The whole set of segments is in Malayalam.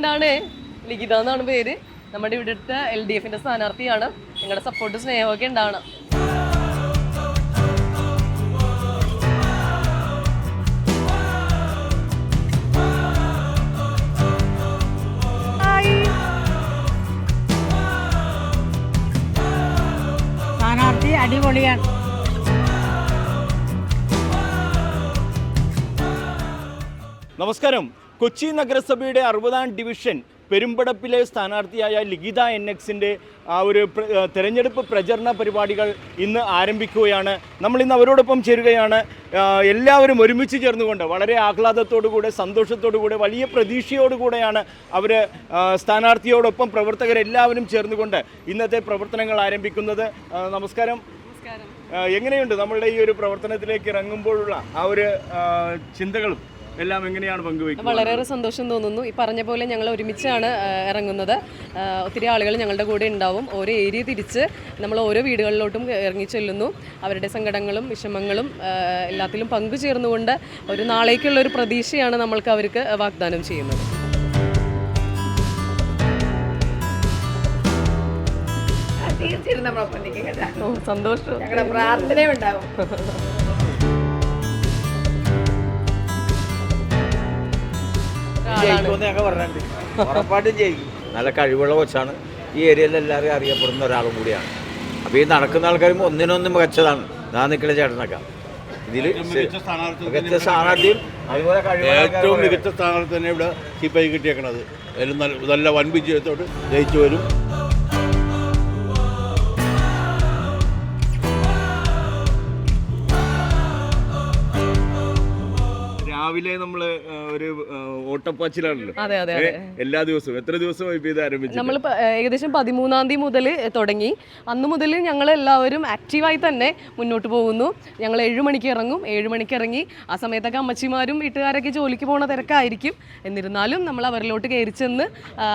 ഫ്രണ്ടാണ്, ലിഖിത എന്നാണ് പേര്. നമ്മുടെ ഇവിടുത്തെ LDF-ന്റെ സ്ഥാനാർത്ഥിയാണ്. നിങ്ങളുടെ സപ്പോർട്ട് സ്നേഹമൊക്കെ ഉണ്ടാണ്. സ്ഥാനാർത്ഥി അടിപൊളിയാണ്. നമസ്കാരം. കൊച്ചി നഗരസഭയുടെ 60ാം ഡിവിഷൻ പെരുമ്പടപ്പിലെ സ്ഥാനാർത്ഥിയായ ലിഖിത NXന്റെ ആ ഒരു തെരഞ്ഞെടുപ്പ് പ്രചരണ പരിപാടികൾ ഇന്ന് ആരംഭിക്കുകയാണ്. നമ്മളിന്ന് അവരോടൊപ്പം ചേരുകയാണ്. എല്ലാവരും ഒരുമിച്ച് ചേർന്നുകൊണ്ട് വളരെ ആഹ്ലാദത്തോടുകൂടെ സന്തോഷത്തോടുകൂടെ വലിയ പ്രതീക്ഷയോടുകൂടെയാണ് അവർ സ്ഥാനാർത്ഥിയോടൊപ്പം പ്രവർത്തകരെല്ലാവരും ചേർന്നുകൊണ്ട് ഇന്നത്തെ പ്രവർത്തനങ്ങൾ ആരംഭിക്കുന്നത്. നമസ്കാരം. എങ്ങനെയുണ്ട് നമ്മളുടെ ഈ ഒരു പ്രവർത്തനത്തിലേക്ക് ഇറങ്ങുമ്പോഴുള്ള ആ ഒരു ചിന്തകളും എല്ലാം എങ്ങനെയാണ് പങ്കുവയ്ക്കുന്നത്? വളരെയേറെ സന്തോഷം തോന്നുന്നു. ഈ പറഞ്ഞ പോലെ ഞങ്ങൾ ഒരുമിച്ചാണ് ഇറങ്ങുന്നത്. ഒത്തിരി ആളുകൾ ഞങ്ങളുടെ കൂടെ ഉണ്ടാവും. ഓരോ ഏരിയ തിരിച്ച് നമ്മൾ ഓരോ വീടുകളിലോട്ടും ഇറങ്ങി ചെല്ലുന്നു. അവരുടെ സങ്കടങ്ങളും വിഷമങ്ങളും എല്ലാത്തിലും പങ്കുചേർന്നുകൊണ്ട് ഒരു നാളേക്കുള്ള ഒരു പ്രതീക്ഷയാണ് നമ്മൾക്ക് അവർക്ക് വാഗ്ദാനം ചെയ്യുന്നത്. സന്തോഷം. ഞങ്ങളുടെ പ്രാർത്ഥനയുണ്ടാവും. ഉറപ്പായിട്ടും ജയിക്കും. നല്ല കഴിവുള്ള കൊച്ചാണ്. ഈ ഏരിയയിൽ എല്ലാവരും അറിയപ്പെടുന്ന ഒരാളും കൂടിയാണ്. അപ്പോൾ ഈ നടക്കുന്ന ആൾക്കാരും ഒന്നിനൊന്നും മികച്ചതാണ്. ഞാൻ നിൽക്കുന്ന ചേട്ടനൊക്കെ ഇതിൽ മികച്ച സ്ഥാനാർത്ഥിയും അതുപോലെ ഏറ്റവും മികച്ച സ്ഥാനാർത്ഥി തന്നെ ഇവിടെ കീപ്പായി കിട്ടിയേക്കണത്. നല്ല വൻ വിജയത്തോട് ജയിച്ചു വരും. രാവിലെ നമ്മള് ഒരു ഓട്ടപ്പാച്ചിലാണല്ലോ എല്ലാ ദിവസവും. എത്ര ദിവസമായി ഇത് ആരംഭിച്ചു? നമ്മൾ ഏകദേശം 13-ാം തീയതി മുതൽ തുടങ്ങി. അന്ന് മുതൽ ഞങ്ങൾ എല്ലാവരും ആക്റ്റീവായി തന്നെ മുന്നോട്ട് പോകുന്നു. ഞങ്ങൾ 7 മണിക്ക് ഇറങ്ങും. 7 മണിക്ക് ഇറങ്ങി ആ സമയത്തൊക്കെ അമ്മച്ചിമാരും വീട്ടുകാരൊക്കെ ജോലിക്ക് പോകുന്ന തിരക്കായിരിക്കും. എന്നിരുന്നാലും നമ്മൾ അവരിലോട്ട് കയറി ചെന്ന്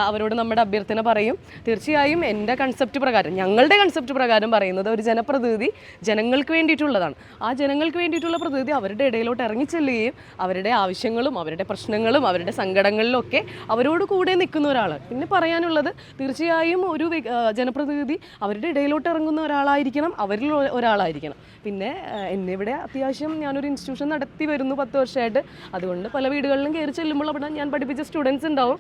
അവരോട് നമ്മുടെ അഭ്യർത്ഥന പറയും. തീർച്ചയായും എൻ്റെ കൺസെപ്റ്റ് പ്രകാരം, ഞങ്ങളുടെ കൺസെപ്റ്റ് പ്രകാരം പറയുന്നത് ഒരു ജനപ്രതിനിധി ജനങ്ങൾക്ക് വേണ്ടിയിട്ടുള്ളതാണ്. ആ ജനങ്ങൾക്ക് വേണ്ടിയിട്ടുള്ള പ്രതിനിധി അവരുടെ ഇടയിലോട്ട് ഇറങ്ങിച്ചെല്ലുകയും അവരുടെ ആവശ്യങ്ങളും അവരുടെ പ്രശ്നങ്ങളും അവരുടെ സങ്കടങ്ങളിലൊക്കെ അവരോട് കൂടെ നിൽക്കുന്ന ഒരാൾ. പിന്നെ പറയാനുള്ളത്, തീർച്ചയായും ഒരു ജനപ്രതിനിധി അവരുടെ ഇടയിലോട്ട് ഇറങ്ങുന്ന ഒരാളായിരിക്കണം, അവരിൽ ഒരാളായിരിക്കണം. പിന്നെ എന്നെ ഇവിടെ അത്യാവശ്യം ഞാനൊരു ഇൻസ്റ്റിറ്റ്യൂഷൻ നടത്തി വരുന്നു 10 വർഷമായിട്ട്. അതുകൊണ്ട് പല വീടുകളിലും കയറി ചെല്ലുമ്പോൾ അവിടെ ഞാൻ പഠിപ്പിച്ച സ്റ്റുഡൻസ് ഉണ്ടാവും.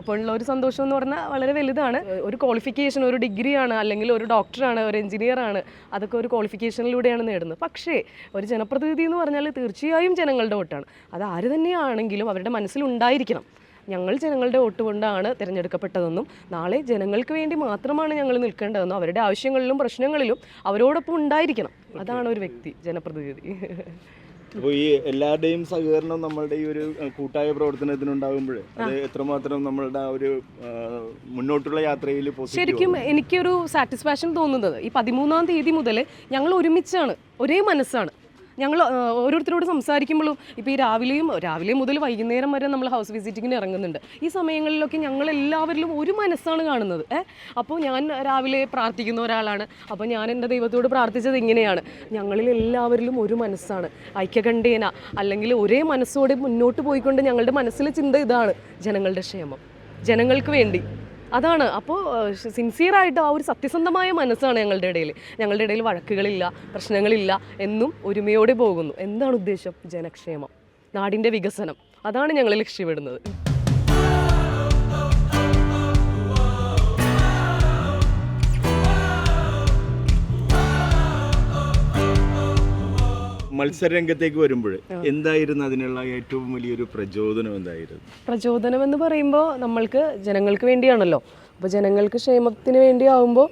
അപ്പോൾ ഉള്ള ഒരു സന്തോഷം എന്ന് പറഞ്ഞാൽ വളരെ വലുതാണ്. ഒരു ക്വാളിഫിക്കേഷൻ, ഒരു ഡിഗ്രിയാണ്, അല്ലെങ്കിൽ ഒരു ഡോക്ടറാണ്, ഒരു എഞ്ചിനീയറാണ്, അതൊക്കെ ഒരു ക്വാളിഫിക്കേഷനിലൂടെയാണ് നേടുന്നത്. പക്ഷേ ഒരു ജനപ്രതിനിധി എന്ന് പറഞ്ഞാൽ തീർച്ചയായും ജനങ്ങളുടെ വോട്ടാണ്. അത് ആര് തന്നെയാണെങ്കിലും അവരുടെ മനസ്സിലുണ്ടായിരിക്കണം, ഞങ്ങൾ ജനങ്ങളുടെ വോട്ട് കൊണ്ടാണ് തിരഞ്ഞെടുക്കപ്പെട്ടതെന്നും നാളെ ജനങ്ങൾക്ക് വേണ്ടി മാത്രമാണ് ഞങ്ങൾ നിൽക്കേണ്ടതെന്നും അവരുടെ ആവശ്യങ്ങളിലും പ്രശ്നങ്ങളിലും അവരോടൊപ്പം ഉണ്ടായിരിക്കണം. അതാണ് ഒരു വ്യക്തി, ജനപ്രതിനിധി. അപ്പോൾ ഈ എല്ലാവരുടെയും സഹകരണം നമ്മളുടെ ഈ ഒരു കൂട്ടായ പ്രവർത്തനത്തിനുണ്ടാകുമ്പോൾ അത് എത്രമാത്രം നമ്മളുടെ ആ ഒരു മുന്നോട്ടുള്ള യാത്രയിൽ ശരിക്കും എനിക്കൊരു സാറ്റിസ്ഫാക്ഷൻ തോന്നുന്നത്, ഈ 13-ാം തീയതി മുതൽ ഞങ്ങൾ ഒരുമിച്ചാണ്, ഒരേ മനസ്സാണ്. ഞങ്ങൾ ഓരോരുത്തരോട് സംസാരിക്കുമ്പോഴും ഇപ്പോൾ ഈ രാവിലെ മുതൽ വൈകുന്നേരം വരെ നമ്മൾ ഹൗസ് വിസിറ്റിങ്ങിന് ഇറങ്ങുന്നുണ്ട്. ഈ സമയങ്ങളിലൊക്കെ ഞങ്ങളെല്ലാവരിലും ഒരു മനസ്സാണ് കാണുന്നത്. അപ്പോൾ ഞാൻ രാവിലെ പ്രാർത്ഥിക്കുന്ന ഒരാളാണ്. അപ്പോൾ ഞാൻ എൻ്റെ ദൈവത്തോട് പ്രാർത്ഥിച്ചത് ഇങ്ങനെയാണ്: ഞങ്ങളിൽ എല്ലാവരിലും ഒരു മനസ്സാണ്, ഐക്യകണ്ഠേന, അല്ലെങ്കിൽ ഒരേ മനസ്സോടെ മുന്നോട്ട് പോയിക്കൊണ്ട് ഞങ്ങളുടെ മനസ്സിലെ ചിന്ത ഇതാണ്: ജനങ്ങളുടെ ക്ഷേമം, ജനങ്ങൾക്ക് വേണ്ടി. അതാണ്. അപ്പോൾ സിൻസിയറായിട്ട് ആ ഒരു സത്യസന്ധമായ മനസ്സാണ് ഞങ്ങളുടെ ഇടയിൽ വഴക്കുകളില്ല, പ്രശ്നങ്ങളില്ല, എന്നും ഒരുമയോടെ പോകുന്നു. എന്താണ് ഉദ്ദേശം? ജനക്ഷേമം, നാടിൻ്റെ വികസനം. അതാണ് ഞങ്ങൾ ലക്ഷ്യമിടുന്നത്. മത്സരരംഗത്തേക്ക് വരുമ്പോൾ എന്തായിരുന്നു അതിനുള്ള ഏറ്റവും വലിയൊരു പ്രചോദനം? പ്രചോദനം എന്ന് പറയുമ്പോൾ നമ്മൾക്ക് ജനങ്ങൾക്ക് വേണ്ടിയാണല്ലോ. അപ്പോൾ ജനങ്ങൾക്ക് ക്ഷേമത്തിന് വേണ്ടി ആകുമ്പോൾ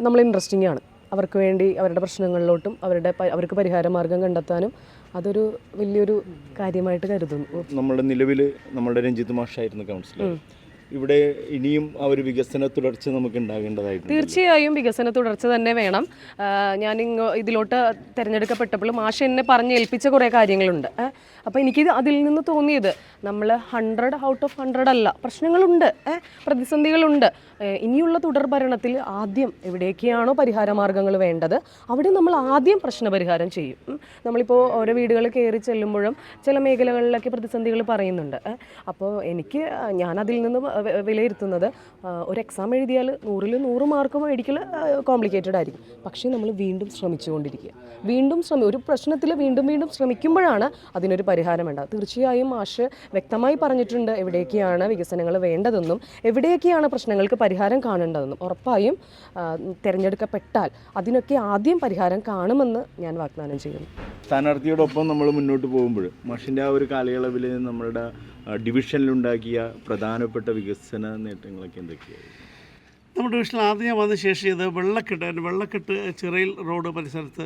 നമ്മൾ ഇൻട്രസ്റ്റിംഗ് ആണ്. അവർക്ക് വേണ്ടി അവരുടെ പ്രശ്നങ്ങളിലോട്ടും അവർക്ക് പരിഹാര മാർഗം കണ്ടെത്താനും അതൊരു വലിയൊരു കാര്യമായിട്ട് കരുതുന്നു. നമ്മുടെ നിലവിൽ നമ്മുടെ രഞ്ജിത്ത് മാഷായിരുന്നു കൗൺസിലർ. ഇവിടെ ഇനിയും ആ ഒരു വികസന തുടർച്ച നമുക്ക് ഉണ്ടാകേണ്ടതായിട്ടുണ്ട്. തീർച്ചയായും വികസന തുടർച്ച തന്നെ വേണം. ഞാൻ ഇതിലോട്ട് തിരഞ്ഞെടുക്കപ്പെട്ടപ്പോൾ മാഷ് എന്നെ പറഞ്ഞ് ഏൽപ്പിച്ച കുറേ കാര്യങ്ങളുണ്ട്. അപ്പോൾ എനിക്ക് അതിൽ നിന്ന് തോന്നിയത് നമ്മൾ 100 ഔട്ട് ഓഫ് 100 അല്ല, പ്രശ്നങ്ങളുണ്ട്, പ്രതിസന്ധികളുണ്ട്. ഇനിയുള്ള തുടർ ഭരണത്തിൽ ആദ്യം എവിടേക്കാണോ പരിഹാര മാർഗ്ഗങ്ങൾ വേണ്ടത് അവിടെ നമ്മൾ ആദ്യം പ്രശ്നപരിഹാരം ചെയ്യും. നമ്മളിപ്പോൾ ഓരോ വീടുകൾ കയറി ചെല്ലുമ്പോഴും ചില മേഖലകളിലൊക്കെ പ്രതിസന്ധികൾ പറയുന്നുണ്ട്. അപ്പോൾ ഞാൻ അതിൽ നിന്ന് വിലയിരുത്തുന്നത് ഒരു എക്സാം എഴുതിയാൽ 100-ൽ 100 മാർക്ക് മേടിക്കൽ കോംപ്ലിക്കേറ്റഡ് ആയിരിക്കും. പക്ഷേ നമ്മൾ വീണ്ടും ശ്രമിച്ചുകൊണ്ടിരിക്കുക, ഒരു പ്രശ്നത്തിൽ വീണ്ടും ശ്രമിക്കുമ്പോഴാണ് അതിനൊരു പരിഹാരം വേണ്ടത്. തീർച്ചയായും മാഷ് വ്യക്തമായി പറഞ്ഞിട്ടുണ്ട് എവിടേക്കാണ് വികസനങ്ങൾ വേണ്ടതെന്നും എവിടേക്കാണ് പ്രശ്നങ്ങൾക്ക് പരിഹാരം കാണേണ്ടതെന്നും. ഉറപ്പായും തിരഞ്ഞെടുക്കപ്പെട്ടാൽ അതിനൊക്കെ ആദ്യം പരിഹാരം കാണുമെന്ന് ഞാൻ വാഗ്ദാനം ചെയ്യുന്നു. സ്ഥാനാർത്ഥിയോടൊപ്പം നമ്മൾ മുന്നോട്ട് പോകുമ്പോൾ മാഷിൻ്റെ ആ ഒരു കാലയളവിൽ നമ്മളുടെ ഡിവിഷനിലുണ്ടാക്കിയ പ്രധാനപ്പെട്ട വികസന നേട്ടങ്ങളൊക്കെ എന്തൊക്കെയായിരുന്നു? നമ്മുടെ ഡിവിഷനിൽ ആദ്യം ഞാൻ വന്ന ശേഷം ചെയ്ത് വെള്ളക്കെട്ട് ചിറയിൽ റോഡ് പരിസരത്ത്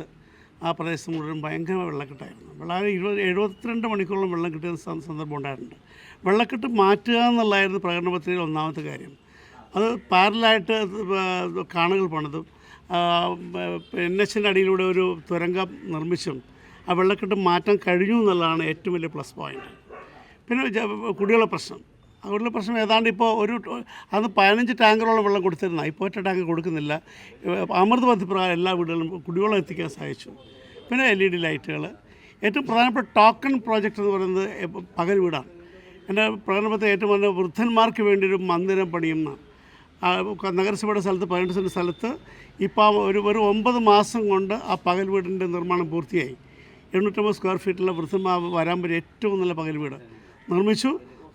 ആ പ്രദേശം മുഴുവൻ ഭയങ്കര വെള്ളക്കെട്ടായിരുന്നു. 72 മണിക്കൂറോളം വെള്ളം കിട്ടിയ സന്ദർഭം ഉണ്ടായിട്ടുണ്ട്. വെള്ളക്കെട്ട് മാറ്റുക എന്നുള്ളതായിരുന്നു പ്രകടന പത്രികയിൽ ഒന്നാമത്തെ കാര്യം. അത് പാരലായിട്ട് കാണുകൾ പണിതും NHൻ്റെ അടിയിലൂടെ ഒരു തുരങ്കം നിർമ്മിച്ചും ആ വെള്ളക്കെട്ട് മാറ്റാൻ കഴിഞ്ഞു എന്നുള്ളതാണ് ഏറ്റവും വലിയ പ്ലസ് പോയിൻറ്റ്. പിന്നെ കുടിവെള്ള പ്രശ്നം, ഏതാണ്ട് ഇപ്പോൾ അന്ന് 15 ടാങ്കറോളം വെള്ളം കൊടുത്തിരുന്ന ഇപ്പോൾ ഒറ്റ ടാങ്ക് കൊടുക്കുന്നില്ല. അമൃത് പദ്ധതി പ്രകാരം എല്ലാ വീടുകളിലും കുടിവെള്ളം എത്തിക്കാൻ സാധിച്ചു. പിന്നെ LED ലൈറ്റുകൾ. ഏറ്റവും പ്രധാനപ്പെട്ട ടോക്കൺ പ്രോജക്റ്റ് എന്ന് പറയുന്നത് പകൽ വീടാണ്. എൻ്റെ പ്രകടനത്തിൽ ഏറ്റവും വലിയ വൃദ്ധന്മാർക്ക് വേണ്ടി ഒരു മന്ദിരം പണിയുന്ന നഗരസഭയുടെ സ്ഥലത്ത് 18 സെൻറ്റ് സ്ഥലത്ത് ഇപ്പോൾ ഒരു 9 മാസം കൊണ്ട് ആ പകൽ വീടിൻ്റെ നിർമ്മാണം പൂർത്തിയായി. 850 സ്ക്വയർ ഫീറ്റുള്ള വൃദ്ധന്മാർ വരാൻ പറ്റിയ ഏറ്റവും നല്ല പകൽ വീട് നിർമ്മിച്ചു.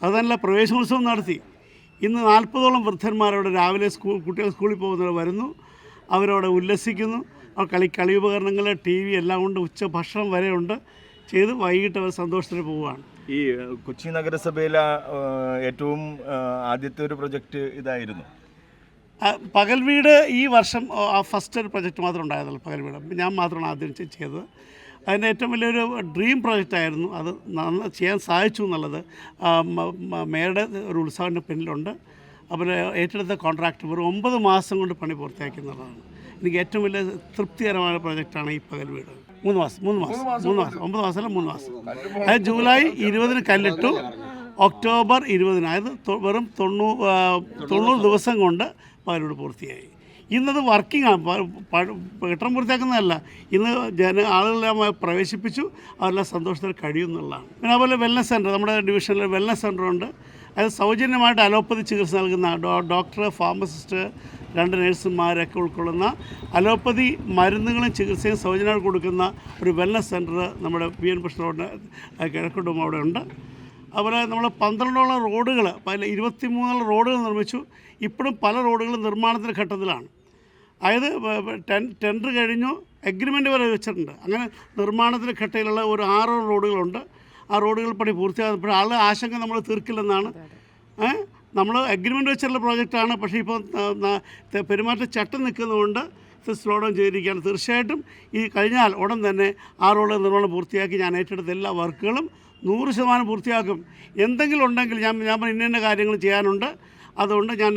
അതല്ല, പ്രവേശനോത്സവം നടത്തി. ഇന്ന് 40ഓളം വൃദ്ധന്മാരവിടെ രാവിലെ കുട്ടികൾ സ്കൂളിൽ പോകുന്നവർ വരുന്നു, അവരവിടെ ഉല്ലസിക്കുന്നു. കളി ഉപകരണങ്ങൾ, TV എല്ലാം കൊണ്ട് ഉച്ച ഭക്ഷണം വരെ ഉണ്ട് ചെയ്ത് വൈകിട്ട് അവർ സന്തോഷത്തിന് പോവുകയാണ്. ഈ കൊച്ചി നഗരസഭയിലെ ഏറ്റവും ആദ്യത്തെ ഒരു പ്രൊജക്റ്റ് ഇതായിരുന്നു പകൽ വീട്. ഈ വർഷം ആ ഫസ്റ്റ് ഒരു പ്രൊജക്റ്റ് മാത്രം ഉണ്ടായിരുന്നുള്ളൂ പകൽ വീട്. ഞാൻ മാത്രമാണ് ആദ്യം ചെയ്തത്. അതിൻ്റെ ഏറ്റവും വലിയൊരു ഡ്രീം പ്രോജക്റ്റായിരുന്നു. അത് ചെയ്യാൻ സാധിച്ചു എന്നുള്ളത് മേയറുടെ ഒരു ഉത്സാഹത്തിൻ്റെ പിന്നിലുണ്ട്. അവർ ഏറ്റെടുത്ത കോൺട്രാക്ട് വെറും 9 മാസം കൊണ്ട് പണി പൂർത്തിയാക്കുന്നതാണ്. എനിക്ക് ഏറ്റവും വലിയ തൃപ്തികരമായ പ്രോജക്റ്റാണ് ഈ പകൽ വീട്. 3 മാസം 9 മാസമല്ല 3 മാസം. അതായത് ജൂലൈ 20 കല്ലിട്ടു, ഒക്ടോബർ 20, അതായത് വെറും 90 ദിവസം കൊണ്ട് പകൽ വീട് പൂർത്തിയായി. ഇന്നത് വർക്കിംഗ് ആണ്, കെട്ടിടം പൂർത്തിയാക്കുന്നതല്ല. ഇന്ന് ആളുകളെല്ലാം പ്രവേശിപ്പിച്ചു, അവരെല്ലാം സന്തോഷത്തിൽ കഴിയുന്നുള്ളതാണ്. പിന്നെ അതുപോലെ വെൽനസ് സെൻറ്റർ, നമ്മുടെ ഡിവിഷനിൽ വെൽനസ് സെൻ്ററുണ്ട്. അത് സൗജന്യമായിട്ട് അലോപ്പതി ചികിത്സ നൽകുന്ന ഡോക്ടർ, ഫാർമസിസ്റ്റ്, 2 നഴ്സുമാരൊക്കെ ഉൾക്കൊള്ളുന്ന അലോപ്പതി മരുന്നുകളും ചികിത്സയും സൗജന്യമായിട്ട് കൊടുക്കുന്ന ഒരു വെൽനസ് സെൻറ്റർ നമ്മുടെ PN കൃഷ്ണ റോഡിന് കിഴക്കോട്ടും അവിടെ ഉണ്ട്. അതുപോലെ നമ്മൾ 12ഓളം റോഡുകൾ, 23 റോഡുകൾ നിർമ്മിച്ചു. ഇപ്പോഴും പല റോഡുകളും നിർമ്മാണത്തിൻ്റെ ഘട്ടത്തിലാണ്. അതായത് ടെൻഡർ കഴിഞ്ഞു, എഗ്രിമെൻ്റ് വരെ വെച്ചിട്ടുണ്ട്. അങ്ങനെ നിർമ്മാണത്തിൻ്റെ ഘട്ടത്തിലുള്ള ഒരു 6 റോഡുകളുണ്ട്. ആ റോഡുകൾ പണി പൂർത്തിയാകുമ്പോൾ ആളുടെ ആശങ്ക നമ്മൾ തീർക്കില്ലെന്നാണ്. നമ്മൾ എഗ്രിമെൻ്റ് വെച്ചുള്ള പ്രോജക്റ്റാണ്. പക്ഷേ ഇപ്പോൾ പെരുമാറ്റച്ചട്ടം നിൽക്കുന്നതുകൊണ്ട് സ്ലോ ഡൗൺ ചെയ്തിരിക്കുകയാണ്. തീർച്ചയായിട്ടും ഈ കഴിഞ്ഞാൽ ഉടൻ തന്നെ ആ റോഡ് നിർമ്മാണം പൂർത്തിയാക്കി ഞാൻ ഏറ്റെടുത്ത എല്ലാ വർക്കുകളും 100% പൂർത്തിയാക്കും. എന്തെങ്കിലും ഉണ്ടെങ്കിൽ ഞാൻ ഇന്ന കാര്യങ്ങൾ ചെയ്യാനുണ്ട്, അതുകൊണ്ട് ഞാൻ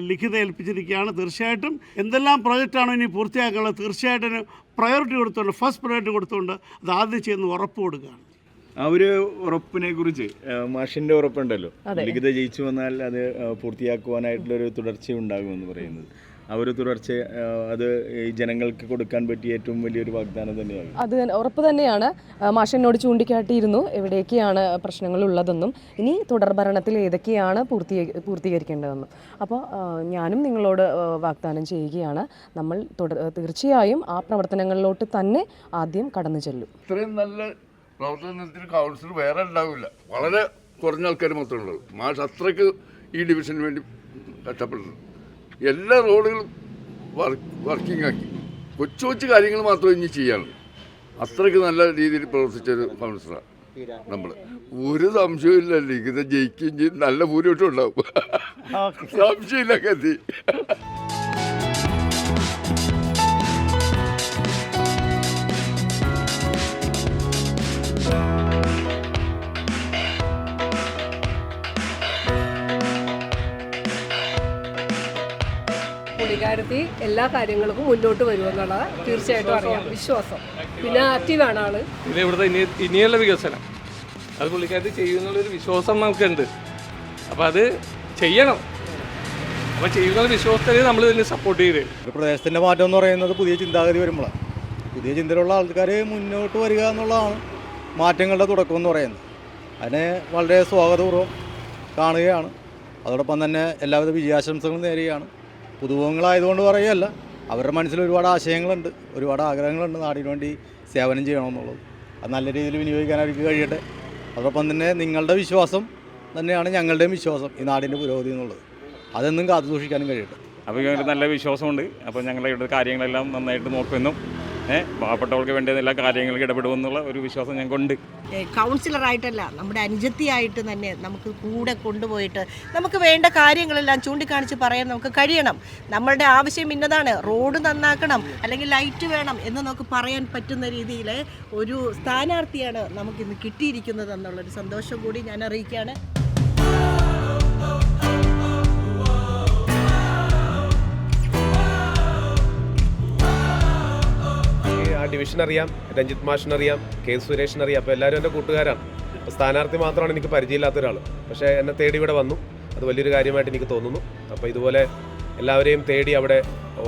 ലിഖിത ഏൽപ്പിച്ചിരിക്കുകയാണ്. തീർച്ചയായിട്ടും എന്തെല്ലാം പ്രോജക്റ്റാണോ ഇനി പൂർത്തിയാക്കാനുള്ളത് തീർച്ചയായിട്ടും പ്രയോറിറ്റി കൊടുത്തുകൊണ്ട്, ഫസ്റ്റ് പ്രയോറിറ്റി കൊടുത്തുകൊണ്ട് അത് ആദ്യം ചെയ്യുന്ന ഉറപ്പ് കൊടുക്കുകയാണ്. ആ ഒരു ഉറപ്പിനെ കുറിച്ച് മാഷിൻ്റെ ഉറപ്പുണ്ടല്ലോ, ലിഖിത ജയിച്ചു വന്നാൽ അത് പൂർത്തിയാക്കുവാനായിട്ടുള്ളൊരു തുടർച്ച ഉണ്ടാകുമെന്ന് പറയുന്നത്. ആ ഒരു തുടർച്ച അത് ഈ ജനങ്ങൾക്ക് കൊടുക്കാൻ പറ്റിയ ഏറ്റവും വലിയൊരു വാഗ്ദാനം തന്നെയാണ്. അത് ഉറപ്പ് തന്നെയാണ്. മാഷെന്നോട് ചൂണ്ടിക്കാട്ടിയിരുന്നു എവിടേക്കാണ് പ്രശ്നങ്ങളുള്ളതെന്നും ഇനി തുടർ ഭരണത്തിൽ ഏതൊക്കെയാണ് പൂർത്തീകരിക്കേണ്ടതെന്നും. അപ്പോൾ ഞാനും നിങ്ങളോട് വാഗ്ദാനം ചെയ്യുകയാണ്, നമ്മൾ തീർച്ചയായും ആ പ്രവർത്തനങ്ങളിലോട്ട് തന്നെ ആദ്യം കടന്നു ചെല്ലും. ഇത്രയും നല്ല പ്രവർത്തനത്തിന് കൗൺസിൽ വേറെ ഉണ്ടാവില്ല. വളരെ കുറഞ്ഞ ആൾക്കാർ മാത്രമേ ഉള്ളൂ. മാഷ് അത്രയ്ക്ക് ഈ ഡിവിഷന് വേണ്ടി കഷ്ടപ്പെടുന്നു. എല്ലാ റോഡുകളും വർക്കിംഗ് ആക്കി. കൊച്ചു കാര്യങ്ങൾ മാത്രമേ ഇനി ചെയ്യാനുള്ളൂ. അത്രയ്ക്ക് നല്ല രീതിയിൽ പ്രവർത്തിച്ചൊരു കൗൺസിലറാണ് നമ്മൾ. ഒരു സംശയമില്ല, ലിഖിത ജയിക്കുകയും ചെയ്യും, നല്ല ഭൂരിപക്ഷം ഉണ്ടാവും. സംശയമില്ല കത്തി. സ്ഥാനാർത്ഥി എല്ലാ കാര്യങ്ങൾക്കും മുന്നോട്ട് വരുമെന്നുള്ളത് തീർച്ചയായിട്ടും അറിയാം, വിശ്വാസം. പിന്നെ ആക്റ്റീവാണ് ആള്. പിന്നെ ഇവിടുത്തെ ഇനിയുള്ള വികസനം അത് പുള്ളിക്കാരത്തി ചെയ്യുന്നുള്ളൊരു വിശ്വാസം നമുക്കുണ്ട്. അപ്പോൾ അത് ചെയ്യണം. അപ്പോൾ ചെയ്യുന്ന വിശ്വാസത്തെ നമ്മൾ ഇതിനെ സപ്പോർട്ട് ചെയ്ത്. പ്രദേശത്തിൻ്റെ മാറ്റം എന്ന് പറയുന്നത് പുതിയ ചിന്താഗതി വരുമ്പോഴാണ്. പുതിയ ചിന്തയിലുള്ള ആൾക്കാർ മുന്നോട്ട് വരിക എന്നുള്ളതാണ് മാറ്റങ്ങളുടെ തുടക്കം എന്ന് പറയുന്നത്. അതിനെ വളരെ സ്വാഗതപൂർവ്വം കാണുകയാണ്. അതോടൊപ്പം തന്നെ എല്ലാവിധ വിജയാശംസകളും നേരുകയാണ്. പുതുമുഖങ്ങളായതുകൊണ്ട് പറയുകയല്ല, അവരുടെ മനസ്സിൽ ഒരുപാട് ആശയങ്ങളുണ്ട്, ഒരുപാട് ആഗ്രഹങ്ങളുണ്ട് നാടിന് വേണ്ടി സേവനം ചെയ്യണമെന്നുള്ളത്. അത് നല്ല രീതിയിൽ വിനിയോഗിക്കാൻ അവർക്ക് കഴിയട്ടെ. അതോടൊപ്പം തന്നെ നിങ്ങളുടെ വിശ്വാസം തന്നെയാണ് ഞങ്ങളുടെയും വിശ്വാസം, ഈ നാടിൻ്റെ പുരോഗതി എന്നുള്ളത്. അതെന്നും കാത്തു സൂക്ഷിക്കാനും കഴിയട്ടെ. അപ്പോൾ ഞങ്ങൾക്ക് നല്ല വിശ്വാസമുണ്ട്. അപ്പോൾ ഞങ്ങളുടെ ഇവിടെ കാര്യങ്ങളെല്ലാം നന്നായിട്ട് നോക്കുമെന്നും പാവപ്പെട്ടവർക്ക് വേണ്ട എല്ലാ കാര്യങ്ങളും ഇടപെടുമെന്നുള്ള ഒരു വിശ്വാസം ഞങ്ങൾക്കുണ്ട്. കൗൺസിലറായിട്ടല്ല, നമ്മുടെ അനുജത്തിയായിട്ട് തന്നെ നമുക്ക് കൂടെ കൊണ്ടുപോയിട്ട് നമുക്ക് വേണ്ട കാര്യങ്ങളെല്ലാം ചൂണ്ടിക്കാണിച്ച് പറയാൻ നമുക്ക് കഴിയണം. നമ്മളുടെ ആവശ്യം ഇന്നതാണ്, റോഡ് നന്നാക്കണം അല്ലെങ്കിൽ ലൈറ്റ് വേണം എന്ന് നമുക്ക് പറയാൻ പറ്റുന്ന രീതിയിൽ ഒരു സ്ഥാനാർത്ഥിയാണ് നമുക്കിന്ന് കിട്ടിയിരിക്കുന്നത് എന്നുള്ളൊരു സന്തോഷം കൂടി ഞാൻ അറിയിക്കുകയാണ്. ഡിവിഷൻ അറിയാം, രഞ്ജിത്ത് മാഷിനറിയാം, കെ സുരേഷിനറിയാം. അപ്പോൾ എല്ലാവരും എൻ്റെ കൂട്ടുകാരാണ്. അപ്പോൾ സ്ഥാനാർത്ഥി മാത്രമാണ് എനിക്ക് പരിചയമില്ലാത്ത ഒരാൾ. പക്ഷേ എന്നെ തേടി ഇവിടെ വന്നു, അത് വലിയൊരു കാര്യമായിട്ട് എനിക്ക് തോന്നുന്നു. അപ്പോൾ ഇതുപോലെ എല്ലാവരെയും തേടി അവിടെ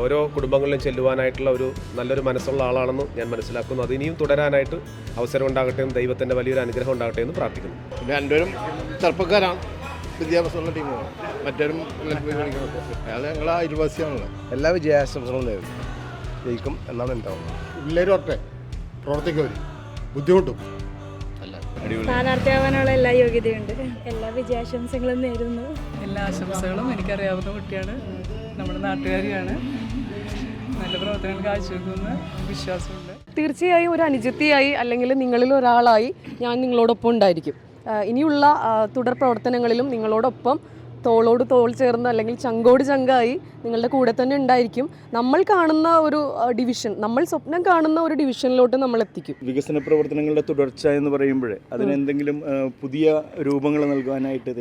ഓരോ കുടുംബങ്ങളിലും ചെല്ലുവാനായിട്ടുള്ള ഒരു നല്ലൊരു മനസ്സുള്ള ആളാണെന്ന് ഞാൻ മനസ്സിലാക്കുന്നു. അത് ഇനിയും തുടരാനായിട്ട് അവസരം ഉണ്ടാകട്ടെ എന്ന്, ദൈവത്തിൻ്റെ വലിയൊരു അനുഗ്രഹം ഉണ്ടാകട്ടെ എന്ന് പ്രാർത്ഥിക്കുന്നു. പിന്നെ രണ്ടുപേരും ചെറുപ്പക്കാരാണ്, വിദ്യാഭ്യാസമുള്ള ടീമാണ്. മറ്റൊരും അയാൾ ഞങ്ങളെ അയൽവാസിയാണല്ലോ. എല്ലാ വിജയാശംസകളും നേരുന്നു. ജയിക്കും എന്നാണ് എൻ്റെ പിള്ളേരും ഒട്ടെ പ്രവർത്തിക്കവർ ബുദ്ധിമുട്ടും സ്ഥാനാർത്ഥിയാവാനുള്ള എല്ലാ യോഗ്യതയുണ്ട്. എല്ലാ വിജയാശംസകളും നേരുന്നു. എല്ലാ ആശംസകളും. എനിക്കറിയാവുന്ന കുട്ടിയാണ്, നമ്മുടെ നാട്ടുകാരിയാണ്. നല്ല പ്രവർത്തനങ്ങൾ കാഴ്ചവെക്കുന്ന വിശ്വാസമുണ്ട്. തീർച്ചയായും ഒരു അനുജത്തിയായി അല്ലെങ്കിൽ നിങ്ങളിൽ ഒരാളായി ഞാൻ നിങ്ങളോടൊപ്പം ഉണ്ടായിരിക്കും. ഇനിയുള്ള തുടർ പ്രവർത്തനങ്ങളിലും നിങ്ങളോടൊപ്പം തോളോട് തോൾ ചേർന്ന് അല്ലെങ്കിൽ ചങ്കോട് ചങ്കായി നിങ്ങളുടെ കൂടെ തന്നെ ഉണ്ടായിരിക്കും. നമ്മൾ കാണുന്ന ഒരു ഡിവിഷൻ, നമ്മൾ സ്വപ്നം കാണുന്ന ഒരു ഡിവിഷനിലോട്ട് നമ്മൾ എത്തിക്കും. വികസന പ്രവർത്തനങ്ങളുടെ തുടർച്ച എന്ന് പറയുമ്പോൾ അതിനെന്തെങ്കിലും പുതിയ രൂപങ്ങൾ നൽകാനായിട്ട്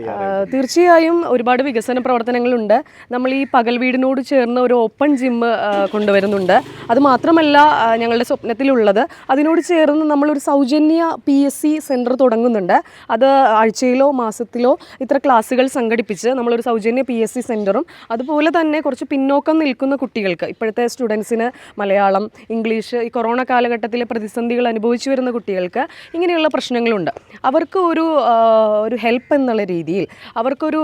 തീർച്ചയായും ഒരുപാട് വികസന പ്രവർത്തനങ്ങളുണ്ട്. നമ്മൾ ഈ പകൽ വീടിനോട് ചേർന്ന് ഒരു ഓപ്പൺ ജിമ്മ് കൊണ്ടുവരുന്നുണ്ട്. അത് മാത്രമല്ല ഞങ്ങളുടെ സ്വപ്നത്തിലുള്ളത്, അതിനോട് ചേർന്ന് നമ്മളൊരു സൗജന്യ PSC സെൻറ്റർ തുടങ്ങുന്നുണ്ട്. അത് ആഴ്ചയിലോ മാസത്തിലോ ഇത്ര ക്ലാസ്സുകൾ സംഘടിപ്പിച്ച് നമ്മളൊരു സൗജന്യ PSC സെൻറ്ററും, അതുപോലെ തന്നെ കുറച്ച് പിന്നോക്കം നിൽക്കുന്ന കുട്ടികൾക്ക്, ഇപ്പോഴത്തെ സ്റ്റുഡൻസിന് മലയാളം, ഇംഗ്ലീഷ്, ഈ കൊറോണ കാലഘട്ടത്തിലെ പ്രതിസന്ധികൾ അനുഭവിച്ചു വരുന്ന കുട്ടികൾക്ക് ഇങ്ങനെയുള്ള പ്രശ്നങ്ങളുണ്ട്. അവർക്ക് ഒരു ഹെൽപ്പ് എന്നുള്ള രീതിയിൽ, അവർക്കൊരു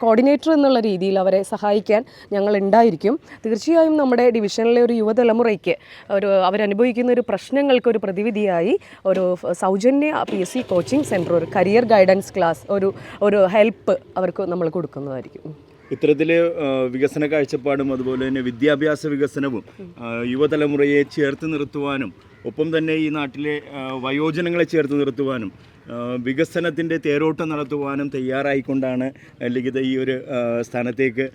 കോർഡിനേറ്റർ എന്നുള്ള രീതിയിൽ അവരെ സഹായിക്കാൻ ഞങ്ങൾ ഉണ്ടായിരിക്കും. തീർച്ചയായും നമ്മുടെ ഡിവിഷനിലെ ഒരു യുവതലമുറയ്ക്ക് അവരനുഭവിക്കുന്ന ഒരു പ്രശ്നങ്ങൾക്ക് ഒരു പ്രതിവിധിയായി ഒരു സൗജന്യ PSC കോച്ചിങ് സെൻറ്റർ, ഒരു കരിയർ ഗൈഡൻസ് ക്ലാസ്, ഒരു ഹെൽപ്പ് അവർക്ക് നമ്മൾ കൊടുക്കുന്നതായിരിക്കും. ഇത്തരത്തിൽ വികസന കാഴ്ചപ്പാടും അതുപോലെ തന്നെ വിദ്യാഭ്യാസ വികസനവും യുവതലമുറയെ ചേർത്ത് നിർത്തുവാനും ഒപ്പം തന്നെ ഈ നാട്ടിലെ വയോജനങ്ങളെ ചേർത്ത് നിർത്തുവാനും വികസനത്തിൻ്റെ തേരോട്ടം നടത്തുവാനും തയ്യാറായിക്കൊണ്ടാണ് ലിഖിത ഈ ഒരു സ്ഥാനത്തേക്ക്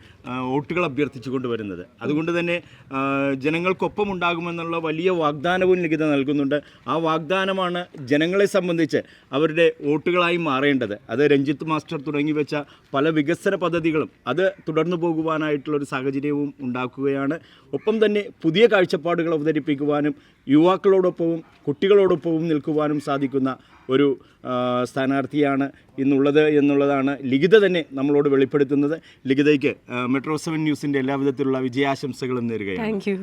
വോട്ടുകൾ അഭ്യർത്ഥിച്ചു കൊണ്ടുവരുന്നത്. അതുകൊണ്ട് തന്നെ ജനങ്ങൾക്കൊപ്പം ഉണ്ടാകുമെന്നുള്ള വലിയ വാഗ്ദാനവും ലിഖിത നൽകുന്നുണ്ട്. ആ വാഗ്ദാനമാണ് ജനങ്ങളെ സംബന്ധിച്ച് അവരുടെ വോട്ടുകളായി മാറേണ്ടത്. അത് രഞ്ജിത്ത് മാസ്റ്റർ തുടങ്ങി വെച്ച പല വികസന പദ്ധതികളും അത് തുടർന്നു പോകുവാനായിട്ടുള്ളൊരു സാഹചര്യവും ഉണ്ടാക്കുകയാണ്. ഒപ്പം തന്നെ പുതിയ കാഴ്ചപ്പാടുകൾ അവതരിപ്പിക്കുവാനും യുവാക്കളോടൊപ്പവും കുട്ടികളോടൊപ്പവും നിൽക്കുവാനും സാധിക്കുന്ന ഒരു സ്ഥാനാർത്ഥിയാണ് ഇന്നുള്ളത് എന്നുള്ളതാണ് ലിഖിത തന്നെ നമ്മളോട് വെളിപ്പെടുത്തുന്നത്. ലിഖിതയ്ക്ക് Metro 7 ന്യൂസിൻ്റെ എല്ലാവിധത്തിലുള്ള വിജയാശംസകളും നേരുകയാണ്. Thank you.